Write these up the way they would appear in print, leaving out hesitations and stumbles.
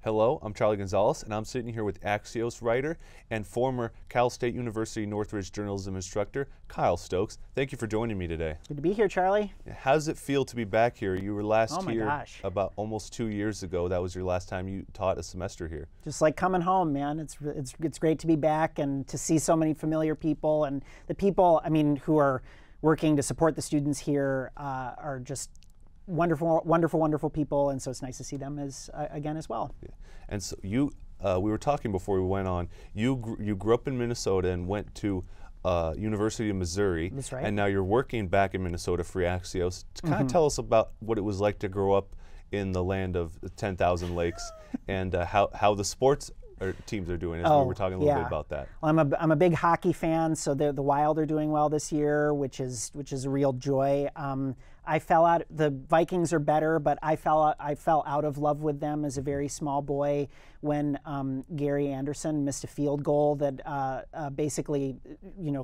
Hello, I'm Charlie Gonzalez, and I'm sitting here with Axios writer and former Cal State University Northridge journalism instructor, Kyle Stokes. Thank you for joining me today. Good to be here, Charlie. How does it feel to be back here? You were last here gosh. about almost 2 years ago. That was your last time you taught a semester here. Just like coming home, man. It's great to be back and to see so many familiar people, and the people, I mean, who are working to support the students here are just wonderful, wonderful, wonderful people, and so it's nice to see them again as well. Yeah. And so we were talking before we went on. You grew up in Minnesota and went to University of Missouri. That's right. And now you're working back in Minnesota for Axios. Kind of tell us about what it was like to grow up in the land of 10,000 lakes and how the sports teams are doing, as we were talking a little bit about that. Well, I'm a big hockey fan, so the Wild are doing well this year, which is a real joy. I fell out. The Vikings are better, but I fell out of love with them as a very small boy when Gary Anderson missed a field goal that basically,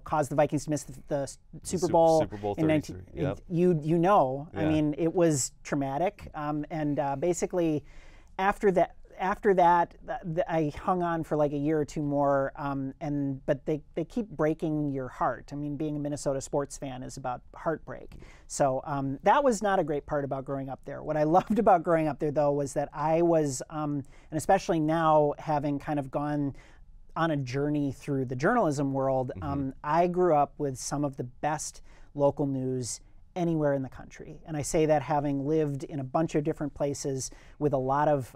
caused the Vikings to miss the Super Bowl. Super Bowl 33. Yep. Yeah. I mean, it was traumatic, and basically after that, I hung on for like a year or two more, but they keep breaking your heart. I mean, being a Minnesota sports fan is about heartbreak. So that was not a great part about growing up there. What I loved about growing up there, though, was that I was, and especially now having kind of gone on a journey through the journalism world, I grew up with some of the best local news anywhere in the country. And I say that having lived in a bunch of different places with a lot of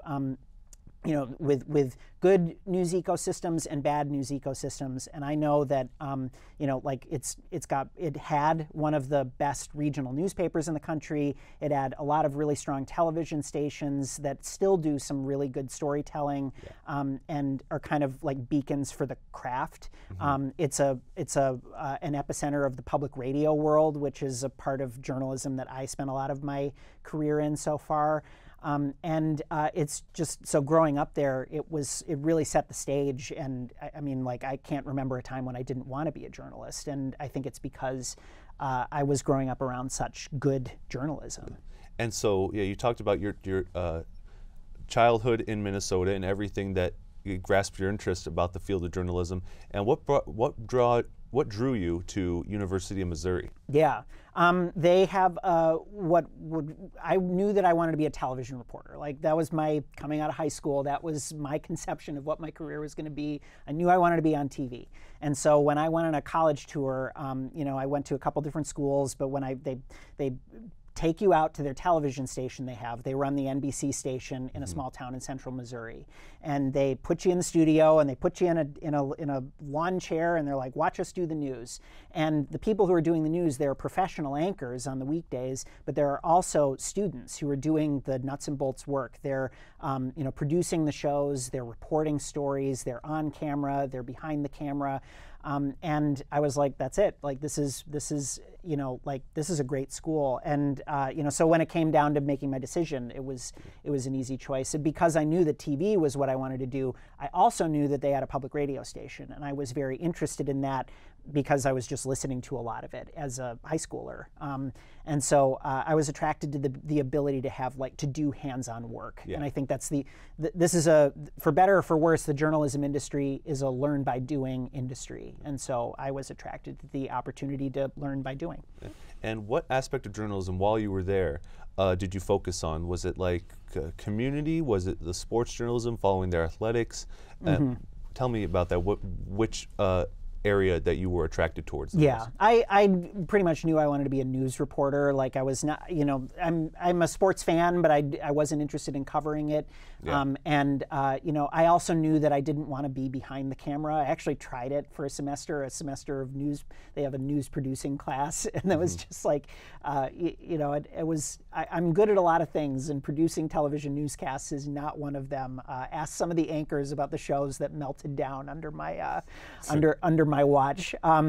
with good news ecosystems and bad news ecosystems, and I know that it had one of the best regional newspapers in the country. It had a lot of really strong television stations that still do some really good storytelling, and are kind of like beacons for the craft. It's an epicenter of the public radio world, which is a part of journalism that I spent a lot of my career in so far. It's just, so growing up there, it really set the stage, and I mean, like, I can't remember a time when I didn't want to be a journalist, and I think it's because I was growing up around such good journalism. And so, yeah, you talked about your childhood in Minnesota and everything that grasped your interest about the field of journalism, and what drew you to University of Missouri? Yeah, they have I knew that I wanted to be a television reporter. Like, that was my coming out of high school. That was my conception of what my career was going to be. I knew I wanted to be on TV. And so when I went on a college tour, I went to a couple different schools, but when they take you out to their television station they run the NBC station in a small town in central Missouri, and they put you in the studio and they put you in a lawn chair, and they're like, watch us do the news. And the people who are doing the news, they're professional anchors on the weekdays, but there are also students who are doing the nuts and bolts work. They're producing the shows, they're reporting stories, they're on camera, they're behind the camera. And I was like, that's it. Like, this is a great school. And so when it came down to making my decision, it was an easy choice. And because I knew that TV was what I wanted to do, I also knew that they had a public radio station, and I was very interested in that because I was just listening to a lot of it as a high schooler. And so I was attracted to the ability to have, to do hands-on work. Yeah. And I think that's this is for better or for worse, the journalism industry is a learn by doing industry. And so I was attracted to the opportunity to learn by doing. And what aspect of journalism while you were there did you focus on? Was it like community? Was it the sports journalism, following their athletics? Tell me about that. Which area that you were attracted towards? Yeah, I pretty much knew I wanted to be a news reporter. Like, I was not, I'm a sports fan, but I wasn't interested in covering it. Yeah. I also knew that I didn't want to be behind the camera. I actually tried it for a semester of news. They have a news producing class, and that was just like, it was, I'm good at a lot of things, and producing television newscasts is not one of them. Ask some of the anchors about the shows that melted down under my under my watch. I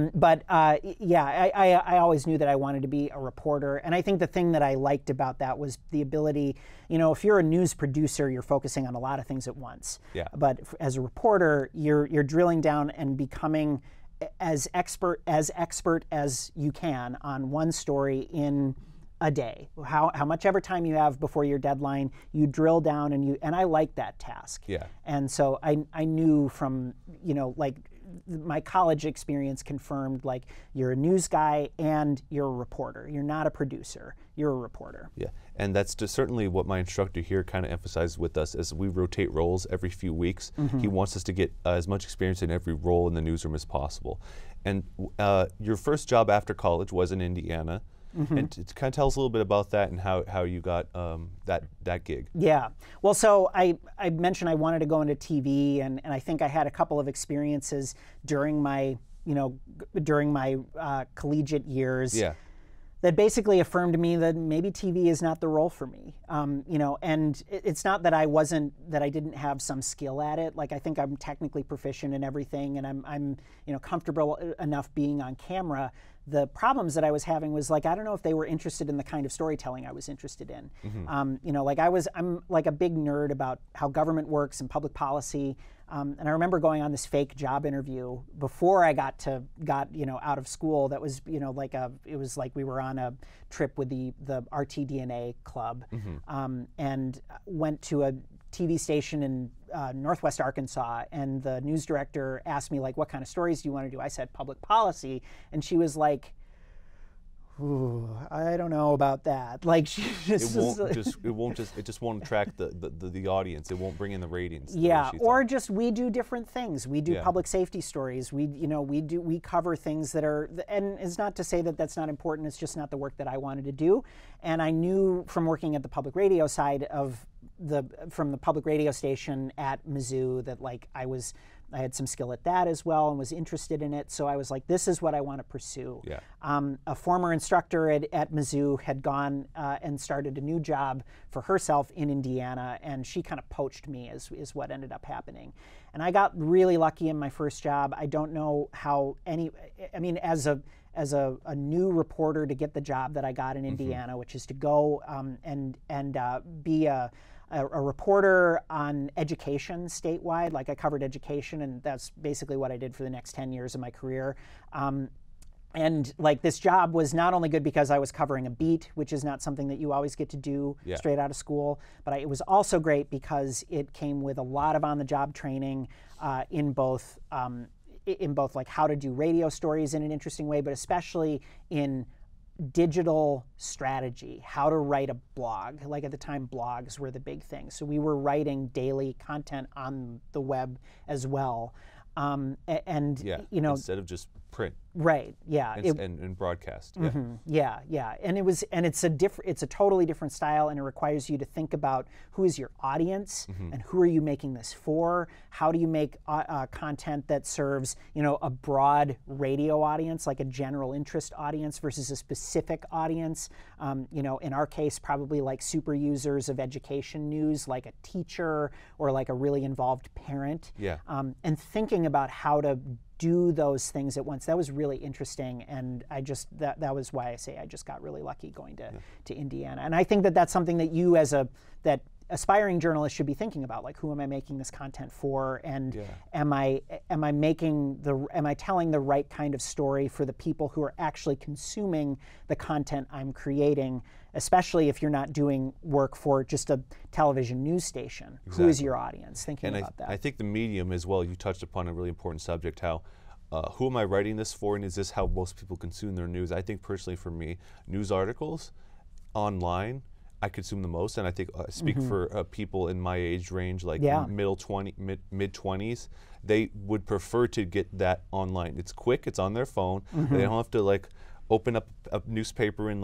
always knew that I wanted to be a reporter, and I think the thing that I liked about that was the ability, if you're a news producer, you're focusing on a lot of things at once. Yeah. But as a reporter, you're drilling down and becoming as expert as you can on one story in a day. How much ever time you have before your deadline, you drill down and I like that task. Yeah. And so I knew from, like my college experience confirmed, like, you're a news guy and you're a reporter. You're not a producer, you're a reporter. Yeah, and that's just certainly what my instructor here kind of emphasized with us as we rotate roles every few weeks. He wants us to get as much experience in every role in the newsroom as possible. And your first job after college was in Indiana. And to kind of tell us a little bit about that and how you got that gig. Yeah. Well, so I mentioned I wanted to go into TV, and I think I had a couple of experiences during my collegiate years. Yeah. That basically affirmed to me that maybe TV is not the role for me. And it's not that I didn't have some skill at it. Like, I think I'm technically proficient in everything, and I'm comfortable enough being on camera. The problems that I was having was, like, I don't know if they were interested in the kind of storytelling I was interested in. Like, I'm like a big nerd about how government works and public policy. And I remember going on this fake job interview before I got out of school. That was, it was like we were on a trip with the RTDNA club, and went to a TV station in Northwest Arkansas, and the news director asked me, like, what kind of stories do you want to do? I said public policy, and she was like, ooh, I don't know about that. Like, she just it just won't attract the audience. It won't bring in the ratings. Yeah, or just we do different things. We do public safety stories. We cover things that are, and it's not to say that that's not important. It's just not the work that I wanted to do. And I knew from working at the public radio side of from the public radio station at Mizzou that, like, I had some skill at that as well and was interested in it. So I was like, this is what I want to pursue. Yeah. A former instructor at Mizzou had gone and started a new job for herself in Indiana, and she kind of poached me is what ended up happening. And I got really lucky in my first job. I don't know how as a new reporter, to get the job that I got in Indiana, which is to go and be a reporter on education statewide. Like, I covered education, and that's basically what I did for the next 10 years of my career. And like, this job was not only good because I was covering a beat, which is not something that you always get to do straight out of school, but it was also great because it came with a lot of on-the-job training in both like how to do radio stories in an interesting way, but especially in digital strategy, how to write a blog. Like, at the time, blogs were the big thing. So we were writing daily content on the web as well. Instead of just print. Right. Yeah. And broadcast. Yeah. Yeah. And it's a totally different style, and it requires you to think about who is your audience and who are you making this for? How do you make content that serves, a broad radio audience, like a general interest audience, versus a specific audience? In our case, probably like super users of education news, like a teacher or like a really involved parent. Yeah. And thinking about how to do those things at once. That was really interesting, and that was why I say I just got really lucky going to Indiana. And I think that that's something that you, as that aspiring journalist, should be thinking about. Like, who am I making this content for, and am I telling the right kind of story for the people who are actually consuming the content I'm creating, especially if you're not doing work for just a television news station. Exactly. Who is your audience? Thinking about that. I think the medium as well, you touched upon a really important subject, how who am I writing this for, and is this how most people consume their news? I think personally for me, news articles online, I consume the most, and I think speak for people in my age range, like mid-20s, they would prefer to get that online. It's quick, it's on their phone, they don't have to like open up a newspaper and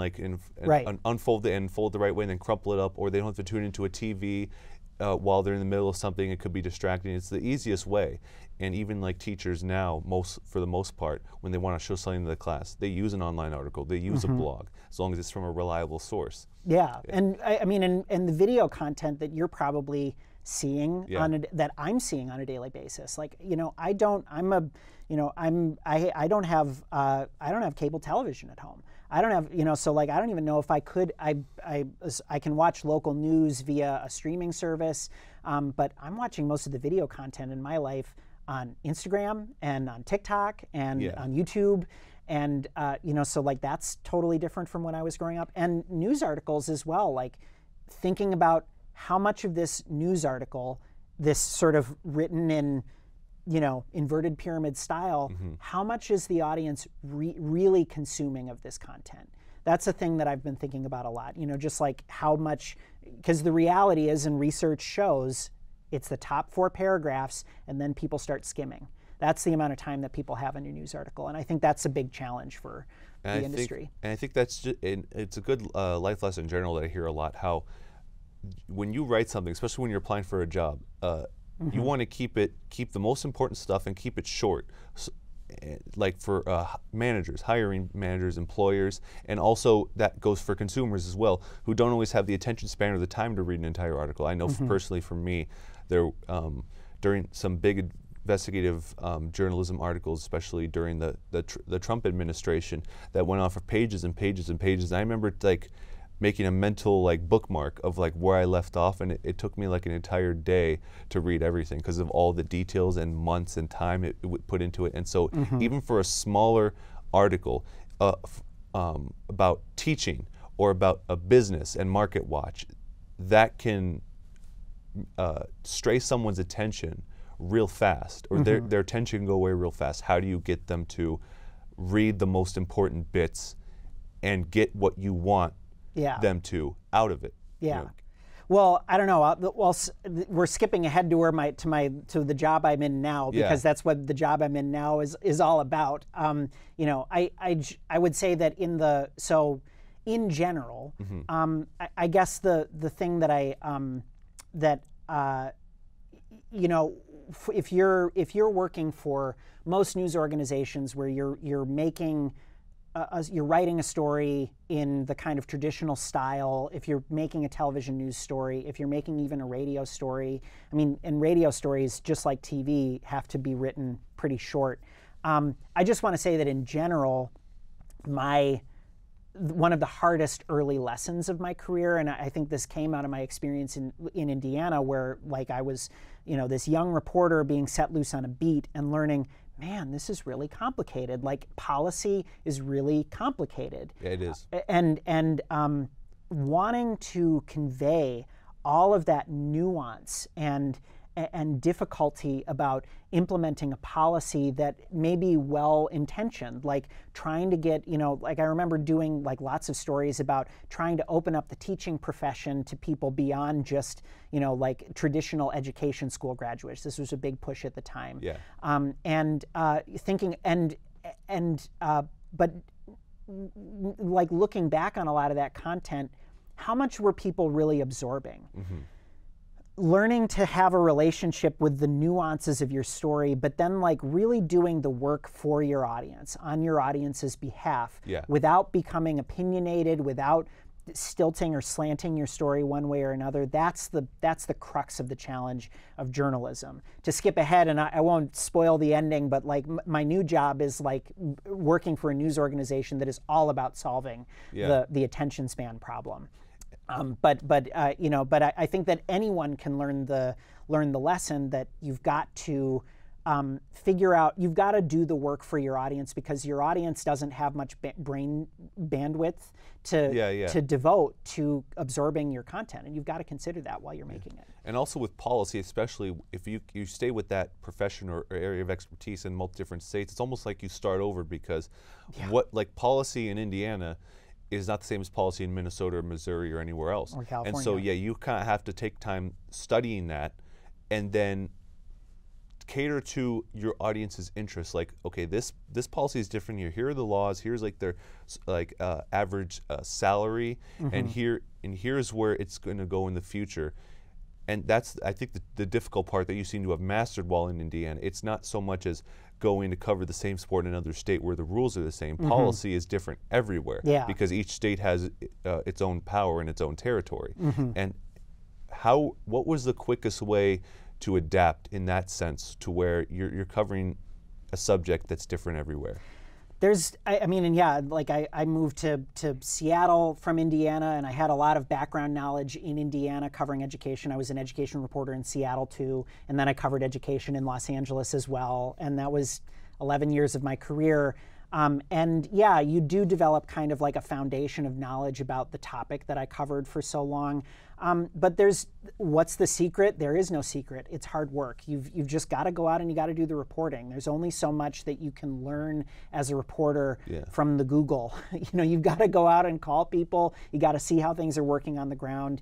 unfold it and fold the right way and then crumple it up, or they don't have to tune into a TV while they're in the middle of something. It could be distracting. It's the easiest way. And even like teachers now, for the most part, when they want to show something to the class, they use an online article, they use a blog, as long as it's from a reliable source. Yeah. And and the video content that you're probably seeing that I'm seeing on a daily basis. Like, I don't have cable television at home. I don't have, so like, I don't even know if I could, I can watch local news via a streaming service, but I'm watching most of the video content in my life on Instagram and on TikTok and on YouTube. you know, so like that's totally different from when I was growing up. And news articles as well, like thinking about how much of this news article, this sort of written in, you know, inverted pyramid style, how much is the audience really consuming of this content? That's a thing that I've been thinking about a lot, you know, just like how much, because the reality is, and research shows, it's the top 4 paragraphs and then people start skimming. That's the amount of time that people have in your news article. And I think that's a big challenge for the industry. And I think that's just, it's a good life lesson in general that I hear a lot, how when you write something, especially when you're applying for a job, you want to keep the most important stuff and keep it short. So, like for managers, hiring managers, employers, and also that goes for consumers as well, who don't always have the attention span or the time to read an entire article. I know personally for me, there during some big investigative journalism articles, especially during the Trump administration, that went on for pages and pages and pages. And I remember like making a mental like bookmark of like where I left off, and it took me like an entire day to read everything because of all the details and months and time it would put into it. And so even for a smaller article about teaching or about a business and market watch, that can stray someone's attention real fast, or their attention can go away real fast. How do you get them to read the most important bits and get what you want them to out of it? Yeah. You know? Well, I don't know. Well, we're skipping ahead to where to the job I'm in now, because that's what the job I'm in now is all about. You know, I would say that in general, I guess the thing that you know, if you're working for most news organizations where you're making you're writing a story in the kind of traditional style, if you're making a television news story, if you're making even a radio story, I mean, and radio stories, just like TV, have to be written pretty short. I just want to say that in general, one of the hardest early lessons of my career, and I think this came out of my experience in Indiana, where like I was, you know, this young reporter being set loose on a beat and learning, man, this is really complicated. Like policy is really complicated. Yeah, it is. And wanting to convey all of that nuance and difficulty about implementing a policy that may be well-intentioned, like trying to get, you know, like I remember doing like lots of stories about trying to open up the teaching profession to people beyond just, you know, like traditional education school graduates. This was a big push at the time. Yeah. Thinking but like looking back on a lot of that content, how much were people really absorbing? Learning to have a relationship with the nuances of your story, but then like really doing the work for your audience, on your audience's behalf, without becoming opinionated, without stilting or slanting your story one way or another. That's the crux of the challenge of journalism. To skip ahead, and I won't spoil the ending, but like my new job is like working for a news organization that is all about solving the attention span problem. You know, but I think that anyone can learn the lesson that you've got to figure out, you've got to do the work for your audience, because your audience doesn't have much brain bandwidth to devote to absorbing your content, and you've got to consider that while you're making it. And also with policy, especially if you stay with that profession or area of expertise in multiple different states, it's almost like you start over, because what like policy in Indiana is not the same as policy in Minnesota or Missouri or anywhere else. Or California. And so you kind of have to take time studying that, and then cater to your audience's interests. Like, okay, this policy is different here. Here are the laws. Here's like their average salary, and here's where it's going to go in the future. And that's, I think, the difficult part that you seem to have mastered while in Indiana. It's not so much as going to cover the same sport in another state where the rules are the same. Policy is different everywhere, because each state has its own power and its own territory. And what was the quickest way to adapt in that sense, to where you're covering a subject that's different everywhere? I mean, and like I moved to Seattle from Indiana, and I had a lot of background knowledge in Indiana covering education. I was an education reporter in Seattle too, and then I covered education in Los Angeles as well, and that was 11 years of my career. And yeah, you do develop kind of like a foundation of knowledge about the topic that I covered for so long. But what's the secret? There is no secret. It's hard work. You've just got to go out and you got to do the reporting. There's only so much that you can learn as a reporter from the Google. You've got to go out and call people. You got to see how things are working on the ground.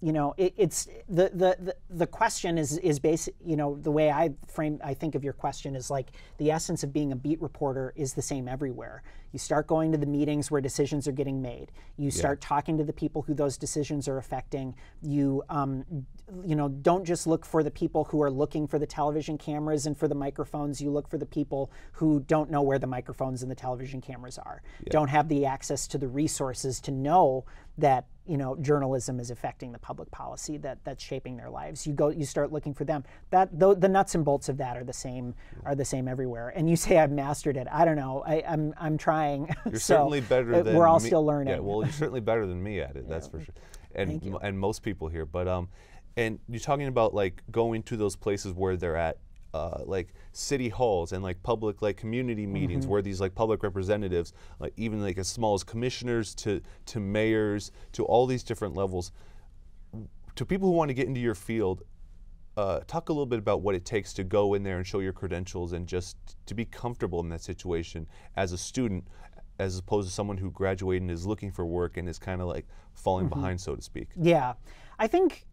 It's the question is basic. The way I think of your question is like the essence of being a beat reporter is the same everywhere. You start going to the meetings where decisions are getting made. You start talking to the people who those decisions are affecting. You don't just look for the people who are looking for the television cameras and for the microphones. You look for the people who don't know where the microphones and the television cameras are. Don't have the access to the resources to know that journalism is affecting the public policy that's shaping their lives. You start looking for them. The nuts and bolts of that are the same everywhere. And you say I've mastered it. I don't know. I'm trying. You're certainly better than we're all me. still learning. Yeah, well, you're certainly better than me at it. That's for sure. And most people here. But and you're talking about like going to those places where they're at. Like city halls and like public like community meetings where these like public representatives, like even like as small as commissioners to mayors to all these different levels, to people who want to get into your field, talk a little bit about what it takes to go in there and show your credentials and just to be comfortable in that situation as a student, as opposed to someone who graduated and is looking for work and is kind of like falling behind, so to speak. Yeah, I think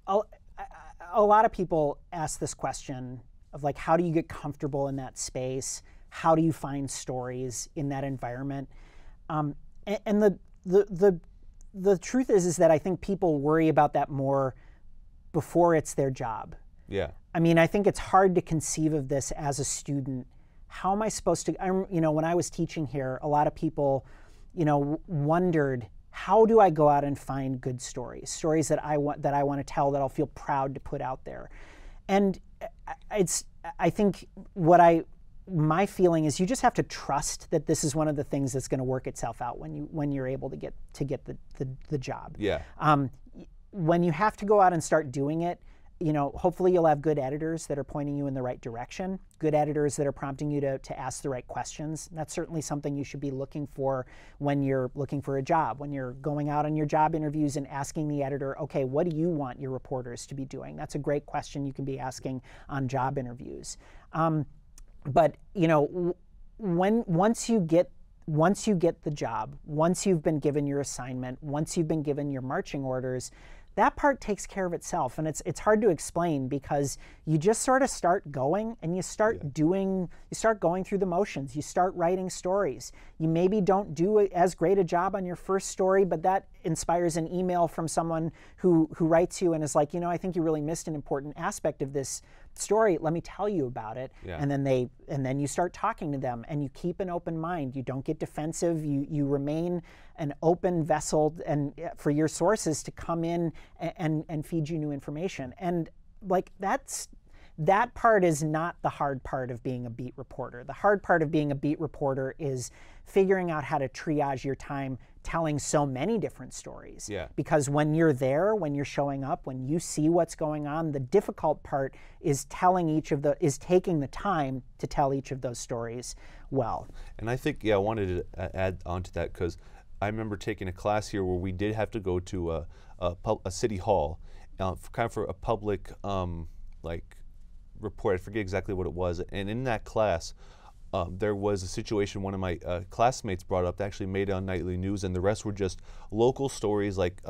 a lot of people ask this question of like, how do you get comfortable in that space? How do you find stories in that environment? And the truth is that I think people worry about that more before it's their job. Yeah. I mean, I think it's hard to conceive of this as a student. How am I supposed to? When I was teaching here, a lot of people, wondered, how do I go out and find good stories that I want to tell, that I'll feel proud to put out there? And I think my feeling is you just have to trust that this is one of the things that's going to work itself out when you're able to get the job. Yeah. When you have to go out and start doing it, hopefully you'll have good editors that are pointing you in the right direction, good editors that are prompting you to ask the right questions. That's certainly something you should be looking for when you're looking for a job, when you're going out on your job interviews and asking the editor, okay, what do you want your reporters to be doing? That's a great question you can be asking on job interviews. But once you get the job, once you've been given your assignment, once you've been given your marching orders, that part takes care of itself. And it's hard to explain because you just sort of start going and you start going through the motions. You start writing stories. You maybe don't do as great a job on your first story, but that inspires an email from someone who writes you and is like, I think you really missed an important aspect of this story. Let me tell you about it. Yeah. And then you start talking to them and you keep an open mind. You don't get defensive. You remain an open vessel and for your sources to come in and feed you new information. And like that part is not the hard part of being a beat reporter. The hard part of being a beat reporter is figuring out how to triage your time telling so many different stories. Yeah. Because when you're there, when you're showing up, when you see what's going on, the difficult part is taking the time to tell each of those stories well. And I think, I wanted to add on to that because I remember taking a class here where we did have to go to a city hall, kind of for a public report. I forget exactly what it was. And in that class, there was a situation one of my classmates brought up that actually made it on nightly news, and the rest were just local stories like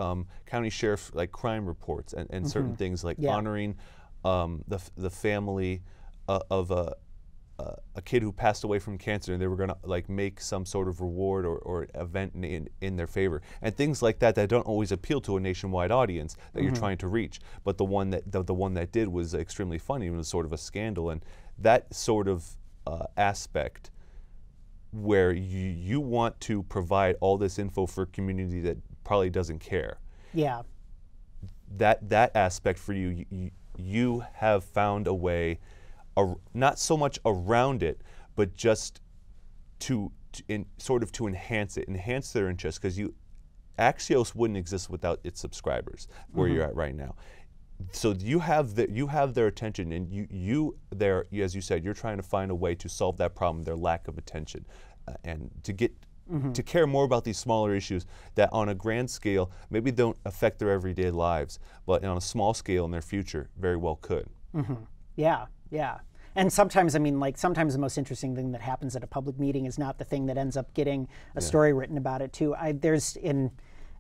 county sheriff crime reports and certain things like honoring the family of a kid who passed away from cancer, and they were going to make some sort of reward or event in their favor, and things like that don't always appeal to a nationwide audience that you're trying to reach. But the one that did was extremely funny. It was sort of a scandal, and that sort of aspect where you want to provide all this info for a community that probably doesn't care. Yeah. That aspect for you have found a way. Not so much around it, but just to enhance it, enhance their interest, because Axios wouldn't exist without its subscribers, where you're at right now. So you have their attention, and you there, as you said, you're trying to find a way to solve that problem, their lack of attention, and to get to care more about these smaller issues that on a grand scale maybe don't affect their everyday lives, but on a small scale in their future very well could. Yeah, yeah. And sometimes, I mean, like sometimes the most interesting thing that happens at a public meeting is not the thing that ends up getting a story written about it too.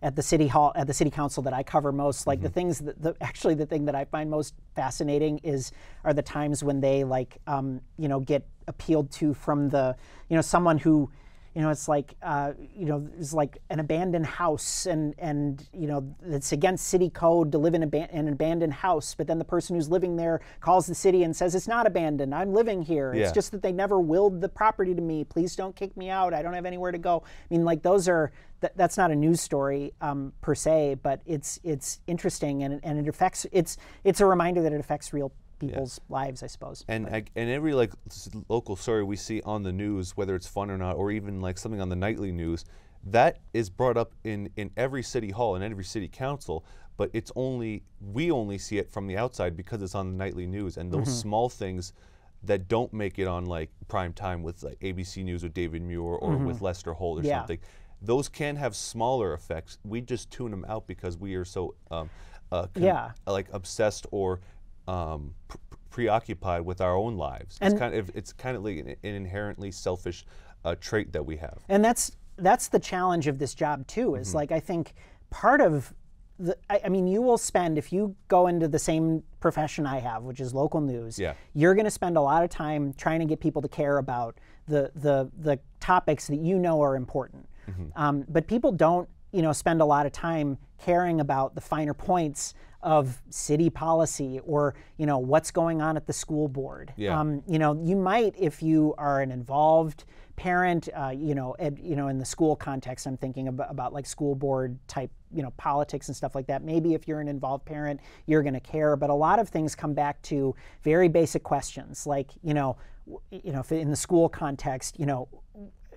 At the city hall, at the city council that I cover most, like the things that actually the thing that I find most fascinating are the times when they like get appealed to from the someone who it's like it's like an abandoned house and it's against city code to live in an abandoned house, but then the person who's living there calls the city and says it's not abandoned, I'm living here. It's just that they never willed the property to me. Please don't kick me out. I don't have anywhere to go. I mean, like those are that's not a news story per se, but it's interesting and it affects. It's a reminder that it affects real people's lives, I suppose. And every like local story we see on the news, whether it's fun or not, or even like something on the nightly news, that is brought up in every city hall and every city council, but we only see it from the outside because it's on the nightly news, and those small things that don't make it on like prime time with like ABC News with David Muir or with Lester Holt or something, those can have smaller effects. We just tune them out because we are so like obsessed or preoccupied with our own lives. It's kind of like an inherently selfish trait that we have. And that's the challenge of this job too. Is like I think part of I mean, you will spend, if you go into the same profession I have, which is local news, you're going to spend a lot of time trying to get people to care about the topics that you know are important. But people don't spend a lot of time caring about the finer points of city policy or what's going on at the school board. You might, if you are an involved parent, in the school context, I'm thinking about like school board type politics and stuff like that. Maybe if you're an involved parent, you're going to care. But a lot of things come back to very basic questions, like if in the school context,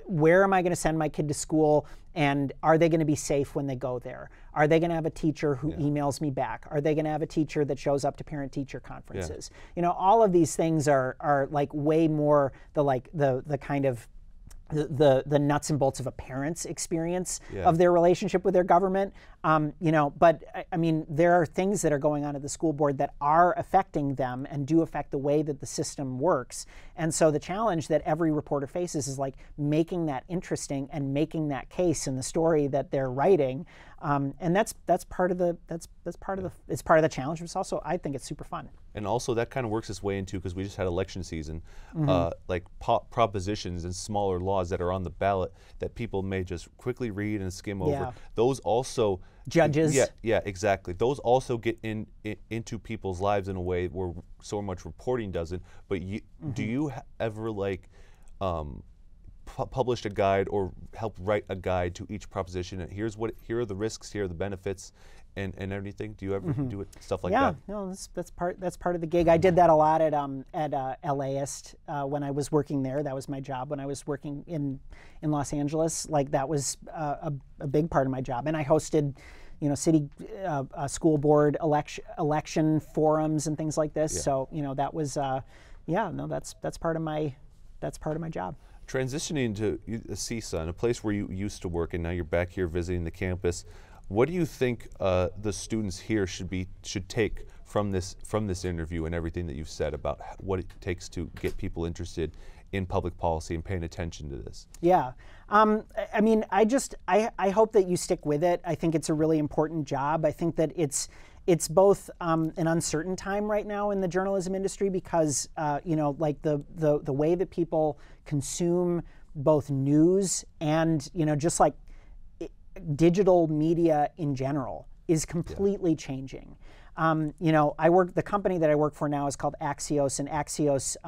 where am I going to send my kid to school, and are they going to be safe when they go there? Are they going to have a teacher who emails me back? Are they going to have a teacher that shows up to parent-teacher conferences? All of these things are like way more the kind of the nuts and bolts of a parent's experience of their relationship with their government. But I mean, there are things that are going on at the school board that are affecting them and do affect the way that the system works. And so the challenge that every reporter faces is like making that interesting and making that case in the story that they're writing. And that's part of the it's part of the challenge. But it's also, I think it's super fun. And also that kind of works its way into, because we just had election season, like propositions and smaller laws that are on the ballot that people may just quickly read and skim over. Those also judges. Yeah, exactly. Those also get into people's lives in a way where so much reporting doesn't. But do you ever like published a guide or help write a guide to each proposition, and here are the risks, here are the benefits, and everything? Do you ever do it, stuff like that? Yeah, no, that's part of the gig. I did that a lot at LAist when I was working there. That was my job when I was working in Los Angeles. Like that was a big part of my job, and I hosted city school board election forums and things like this. So that was that's part of my job. Transitioning to CSUN, a place where you used to work and now you're back here visiting the campus, what do you think the students here should take from this interview and everything that you've said about what it takes to get people interested in public policy and paying attention to this? Yeah. I mean, I hope that you stick with it. I think it's a really important job. I think that it's both an uncertain time right now in the journalism industry because like the way that people consume both news and just like digital media in general is completely changing. The company that I work for now is called Axios, and Axios,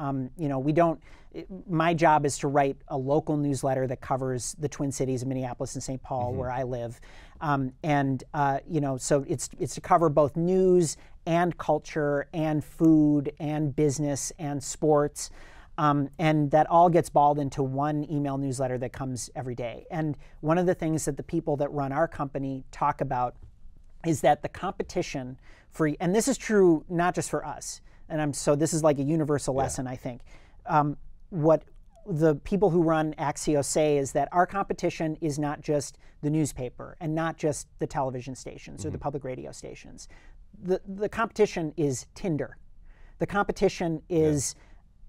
my job is to write a local newsletter that covers the Twin Cities of Minneapolis and St. Paul, where I live. So it's to cover both news and culture and food and business and sports. And that all gets balled into one email newsletter that comes every day. And one of the things that the people that run our company talk about is that the competition for, and this is true not just for us, and so this is like a universal lesson, I think. What the people who run Axios say is that our competition is not just the newspaper and not just the television stations or the public radio stations. The competition is Tinder. The competition is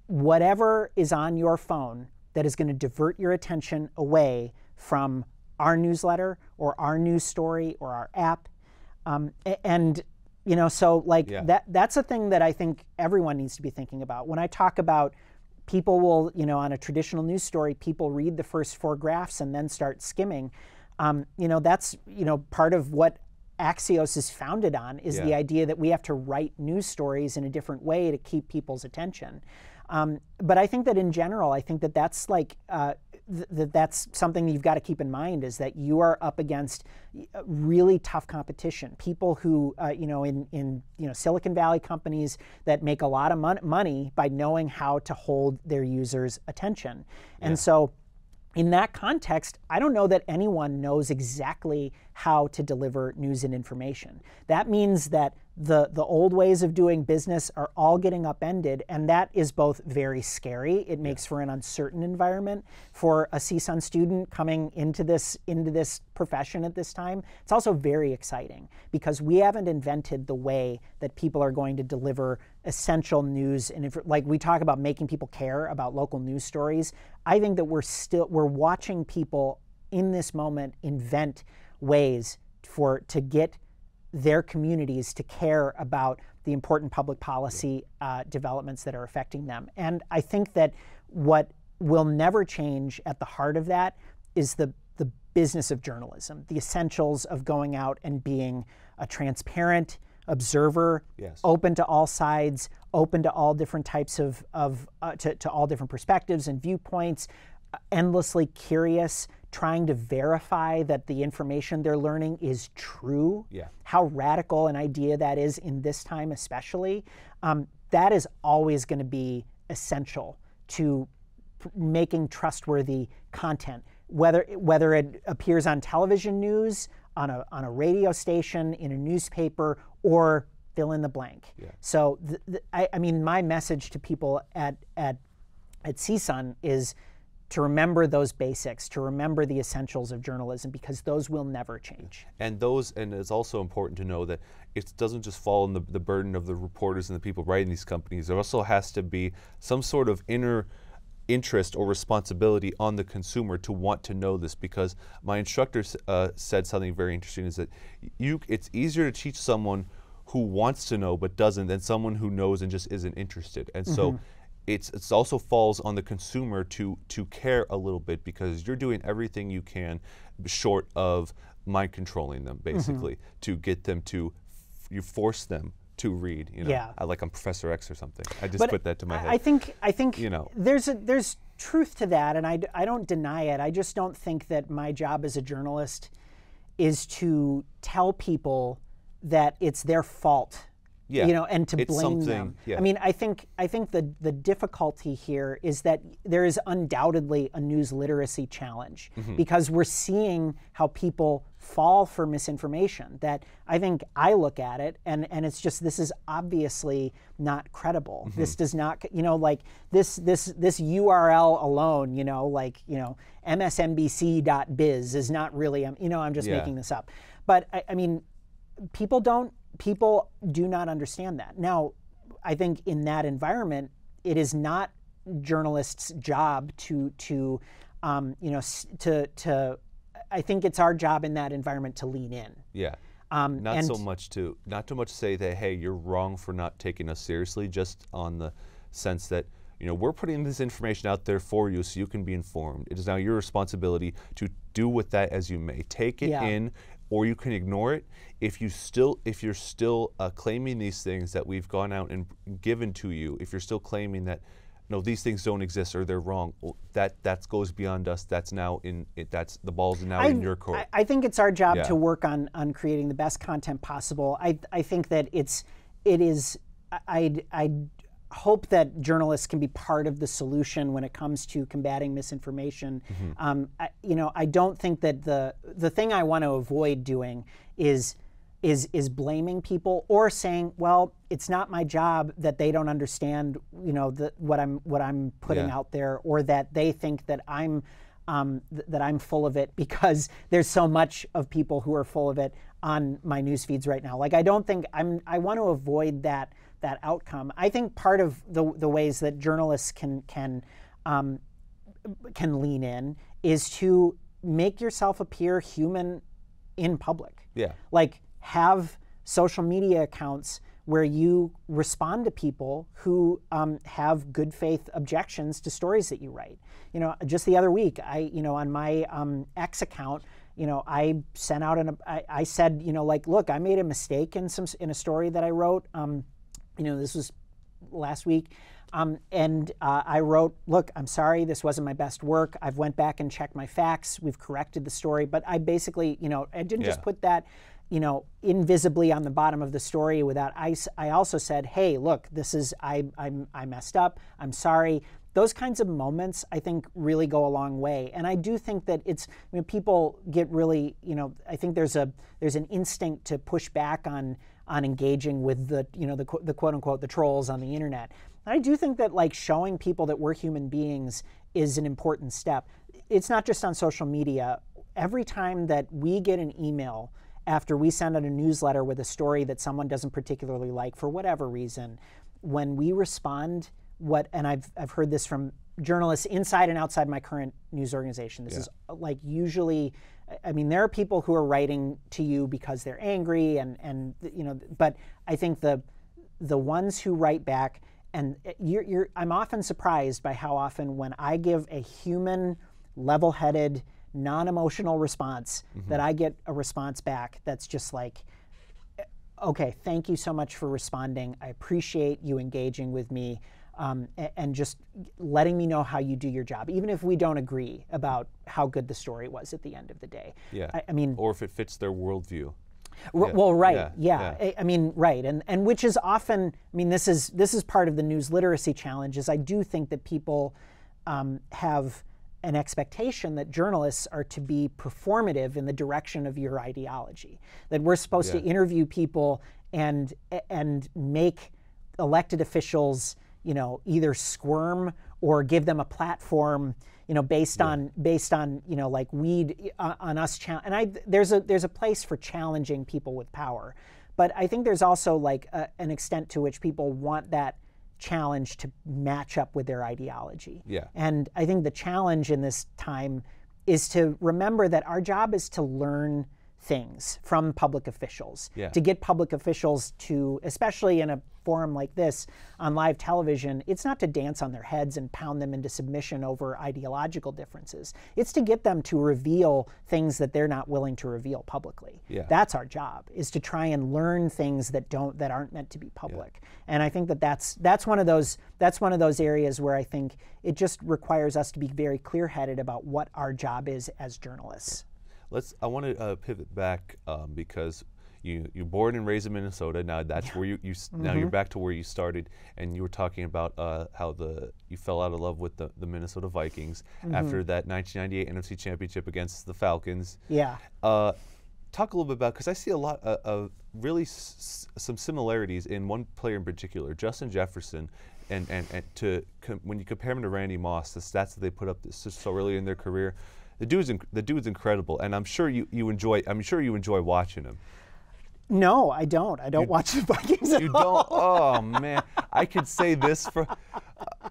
whatever is on your phone that is going to divert your attention away from our newsletter or our news story or our app. And you know, so like that's a thing that I think everyone needs to be thinking about. When I talk about people will, you know, on a traditional news story, people read the first 4 graphs and then start skimming. You know, that's, you know, part of what Axios is founded on is the idea that we have to write news stories in a different way to keep people's attention. But I think that in general, I think that that's like, that's something you've got to keep in mind, is that you are up against really tough competition. People who, you know, in you know, Silicon Valley companies that make a lot of money by knowing how to hold their users' attention. And so in that context, I don't know that anyone knows exactly how to deliver news and information. That means that the old ways of doing business are all getting upended, and that is both very scary. It makes for an uncertain environment for a CSUN student coming into this profession at this time. It's also very exciting because we haven't invented the way that people are going to deliver essential news, and like we talk about making people care about local news stories. I think that we're watching people in this moment invent ways to get their communities to care about the important public policy developments that are affecting them. And I think that what will never change at the heart of that is the business of journalism, the essentials of going out and being a transparent observer, open to all sides, open to all different types of to all different perspectives and viewpoints, endlessly curious, trying to verify that the information they're learning is true. How radical an idea that is in this time especially. That is always going to be essential to making trustworthy content, whether it appears on television news, on a radio station, in a newspaper, or fill in the blank. So I mean, my message to people at CSUN is to remember those basics, to remember the essentials of journalism, because those will never change. And it's also important to know that it doesn't just fall on the burden of the reporters and the people writing these companies. There also has to be some sort of inner interest or responsibility on the consumer to want to know this, because my instructor said something very interesting, is that it's easier to teach someone who wants to know but doesn't than someone who knows and just isn't interested. And so it's also falls on the consumer to care a little bit, because you're doing everything you can short of mind controlling them, basically, to get them to, you force them to read, you know, like I'm Professor X or something. I just put that to my head. I think you know, there's truth to that, and I don't deny it. I just don't think that my job as a journalist is to tell people that it's their fault, you know, and to blame them. I mean, I think the difficulty here is that there is undoubtedly a news literacy challenge, because we're seeing how people fall for misinformation. That I think I look at it and it's just, this is obviously not credible. This does not, you know, like this URL alone, you know, like, you know, msnbc.biz is not really, you know, I'm just making this up. But I mean, people do not understand that. Now, I think in that environment, it is not journalists' job to you know, I think it's our job in that environment to lean in. Not too much to say that, hey, you're wrong for not taking us seriously, just on the sense that, you know, we're putting this information out there for you so you can be informed. It is now your responsibility to do with that as you may. Take it in, or you can ignore it. If you're still claiming these things that we've gone out and given to you, if you're still claiming that, no, these things don't exist or they're wrong, well, that goes beyond us. That's now the ball's now in your court. I think it's our job to work on creating the best content possible. I think that I hope that journalists can be part of the solution when it comes to combating misinformation. You know, I don't think that the thing I want to avoid doing is is blaming people or saying, well, it's not my job that they don't understand, you know, what I'm putting out there, or that they think that I'm full of it because there's so much of people who are full of it on my news feeds right now. Like, I don't think I want to avoid that outcome. I think part of the ways that journalists can lean in is to make yourself appear human in public. Yeah. Like, have social media accounts where you respond to people who have good faith objections to stories that you write. You know, just the other week, on my X account, you know, I sent out I said, you know, like, look, I made a mistake in a story that I wrote. You know, this was last week. I wrote, look, I'm sorry, this wasn't my best work. I've went back and checked my facts. We've corrected the story. But I basically, you know, I didn't just put that, you know, invisibly on the bottom of the story without I also said, hey, look, this is, I messed up. I'm sorry. Those kinds of moments, I think, really go a long way. And I do think that it's, I mean, people get really, you know, I think there's an instinct to push back on engaging with the, you know, the quote unquote, the trolls on the internet. And I do think that, like, showing people that we're human beings is an important step. It's not just on social media. Every time that we get an email after we send out a newsletter with a story that someone doesn't particularly like for whatever reason, when we respond, and I've heard this from journalists inside and outside my current news organization. This is, like, usually, I mean, there are people who are writing to you because they're angry and you know, but I think the ones who write back, and I'm often surprised by how often when I give a human, level-headed, non-emotional response, that I get a response back that's just like, okay, thank you so much for responding. I appreciate you engaging with me, and just letting me know how you do your job, even if we don't agree about how good the story was at the end of the day. Yeah. I mean, or if it fits their worldview. Well, right, yeah. I mean, right, and which is often, I mean, this is part of the news literacy challenge. Is I do think that people have an expectation that journalists are to be performative in the direction of your ideology. That we're supposed to interview people and make elected officials, you know, either squirm or give them a platform, you know, based on you know, like, weed on us. And there's a place for challenging people with power, but I think there's also, like, an extent to which people want that challenge to match up with their ideology. Yeah. And I think the challenge in this time is to remember that our job is to learn things from public officials, to get public officials to, especially in a forum like this on live television, it's not to dance on their heads and pound them into submission over ideological differences. It's to get them to reveal things that they're not willing to reveal publicly. That's our job, is to try and learn things that aren't meant to be public. And I think that's one of those areas where I think it just requires us to be very clear-headed about what our job is as journalists. I want to pivot back because you're born and raised in Minnesota. Now that's where now you're back to where you started, and you were talking about how you fell out of love with the Minnesota Vikings after that 1998 NFC Championship against the Falcons. Yeah. Talk a little bit about, because I see a lot of really some similarities in one player in particular, Justin Jefferson, and when you compare him to Randy Moss, the stats that they put up so early in their career. The dude's incredible, and I'm sure you enjoy watching him. No, I don't. I don't watch the Vikings at all. You don't? Oh man, I could say this.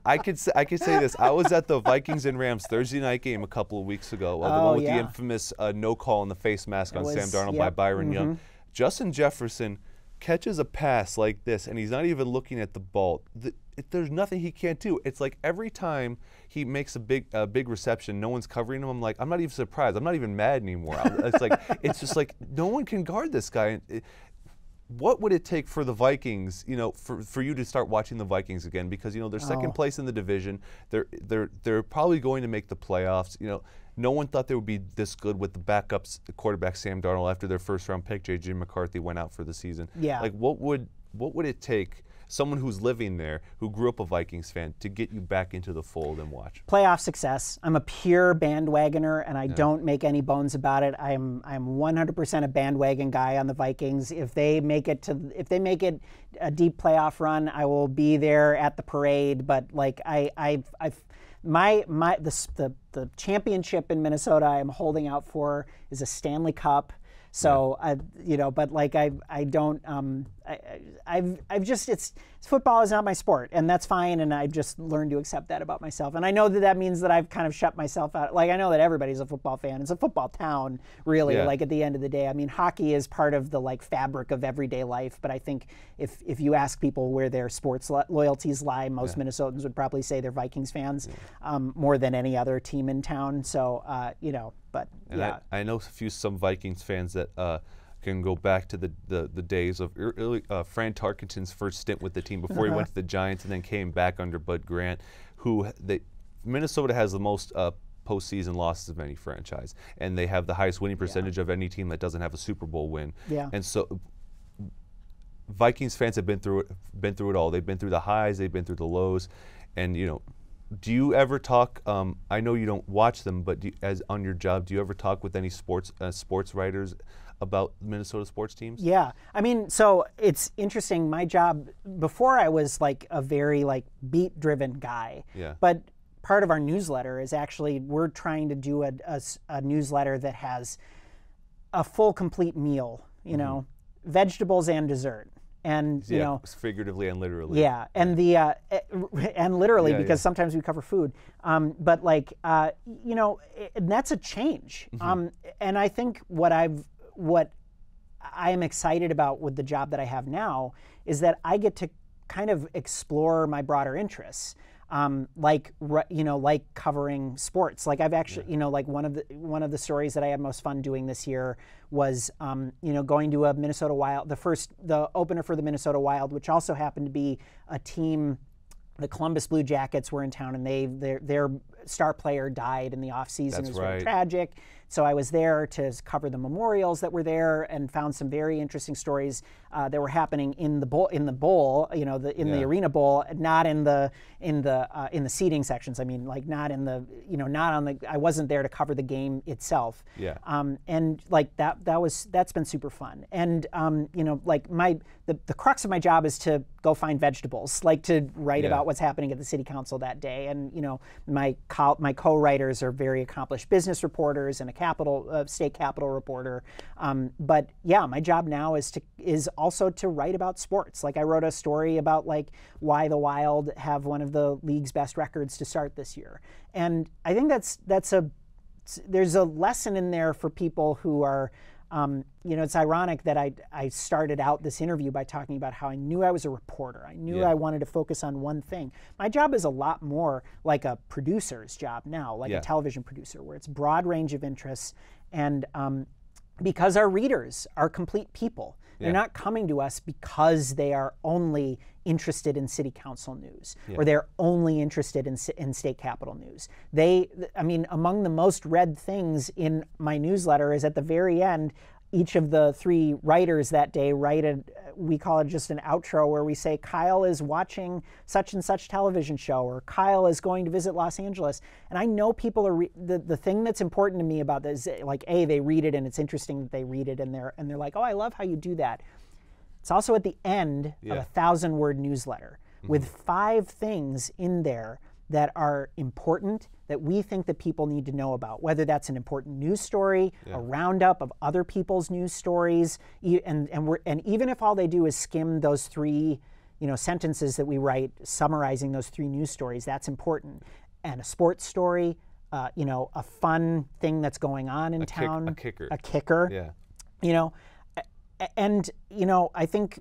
I could say this. I was at the Vikings and Rams Thursday night game a couple of weeks ago. The one with the infamous no call on the face mask on Sam Darnold by Byron Young. Justin Jefferson catches a pass like this, and he's not even looking at the ball. There's nothing he can't do. It's like every time he makes a big reception, no one's covering him. I'm like, I'm not even surprised. I'm not even mad anymore. It's just like no one can guard this guy. What would it take for the Vikings, you know, for you to start watching the Vikings again? Because, you know, they're second place in the division. They're probably going to make the playoffs. You know, no one thought they would be this good with the quarterback Sam Darnold after their first round pick, J.J. McCarthy, went out for the season. Yeah. Like, what would it take, someone who's living there, who grew up a Vikings fan, to get you back into the fold and watch? Playoff success. I'm a pure bandwagoner, and I don't make any bones about it. I'm 100% a bandwagon guy on the Vikings. If they make it a deep playoff run, I will be there at the parade. But like the championship in Minnesota I'm holding out for is a Stanley Cup. So but like I've just football is not my sport, and that's fine, and I've just learned to accept that about myself. And I know that means that I've kind of shut myself out. Like I know that everybody's a football fan. It's a football town, really. Yeah. Like at the end of the day, I mean, hockey is part of the like fabric of everyday life. But I think if you ask people where their sports loyalties lie, most Minnesotans would probably say they're Vikings fans more than any other team in town. So but I know some Vikings fans that can go back to the days of early Fran Tarkenton's first stint with the team before he went to the Giants and then came back under Bud Grant, Minnesota has the most postseason losses of any franchise, and they have the highest winning percentage of any team that doesn't have a Super Bowl win. Yeah. And so Vikings fans have been through it all. They've been through the highs, they've been through the lows, and do you ever talk? I know you don't watch them, but as on your job, do you ever talk with any sports writers about Minnesota sports teams? Yeah, I mean, so it's interesting. My job before, I was like a very like beat-driven guy. Yeah. But part of our newsletter is actually we're trying to do a newsletter that has a full, complete meal. Vegetables and dessert. And figuratively and literally. Yeah, and and literally because sometimes we cover food, but like and that's a change. And I think what I am excited about with the job that I have now is that I get to kind of explore my broader interests. Like covering sports. Like I've actually, like one of the stories that I had most fun doing this year was, going to a Minnesota Wild, the opener for the Minnesota Wild, which also happened to be a team. The Columbus Blue Jackets were in town, and their star player died in the off season. It was very tragic. So I was there to cover the memorials that were there, and found some very interesting stories that were happening in the bowl, the arena bowl, not in the seating sections. I mean, like not in the, not on the. I wasn't there to cover the game itself. Yeah. And like that's been super fun. And like the crux of my job is to go find vegetables, like to write about what's happening at the city council that day. And my co-writers are very accomplished business reporters and a state capital reporter. But yeah, my job now is also to write about sports. Like I wrote a story about like why the Wild have one of the league's best records to start this year. And I think there's a lesson in there for people who are, it's ironic that I started out this interview by talking about how I knew I was a reporter. I knew I wanted to focus on one thing. My job is a lot more like a producer's job now, like a television producer, where it's broad range of interests. And because our readers are complete people. They're not coming to us because they are only interested in city council news or they're only interested in state capitol news. Among the most read things in my newsletter is at the very end, each of the three writers that day we call it just an outro where we say Kyle is watching such and such television show, or Kyle is going to visit Los Angeles. And I know people are the thing that's important to me about this, like they read it and it's interesting that they read it and they're like, oh, I love how you do that. It's also at the end of a 1,000-word newsletter with 5 things in there that are important that we think that people need to know about, whether that's an important news story, a roundup of other people's news stories, and even if all they do is skim those 3 sentences that we write summarizing those 3 news stories, that's important. And a sports story, a fun thing that's going on in town, a kicker, and I think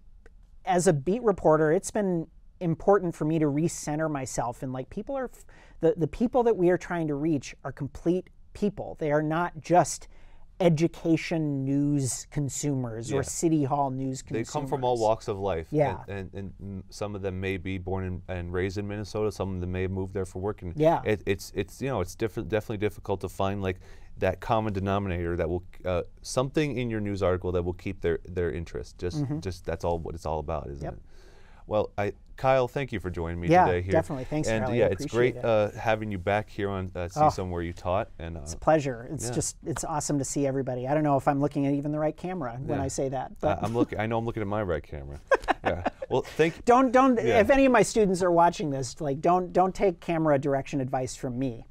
as a beat reporter, it's been important for me to recenter myself, and like people are the people that we are trying to reach are complete people. They are not just education news consumers or city hall news consumers. They come from all walks of life. Yeah. And some of them may be born and raised in Minnesota. Some of them may have moved there for work. And it's definitely difficult to find like that common denominator that will something in your news article that will keep their interest. Just that's all what it's all about, isn't it? Well, Kyle, thank you for joining me Yeah, today here. definitely. Thanks, and Charlie. yeah, I it's great appreciate it. having you back here on CSUN where you taught. And it's a pleasure. It's just, it's awesome to see everybody. I don't know if I'm looking at even the right camera when I say that. But I'm looking. I know I'm looking at my right camera. Yeah. Well, thank you. Don't. If any of my students are watching this, like, don't take camera direction advice from me.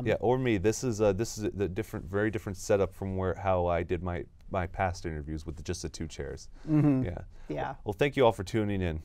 Yeah, or me. This is a very different setup from how I did my past interviews with just the two chairs. Mm-hmm. Yeah. Yeah. Well, thank you all for tuning in.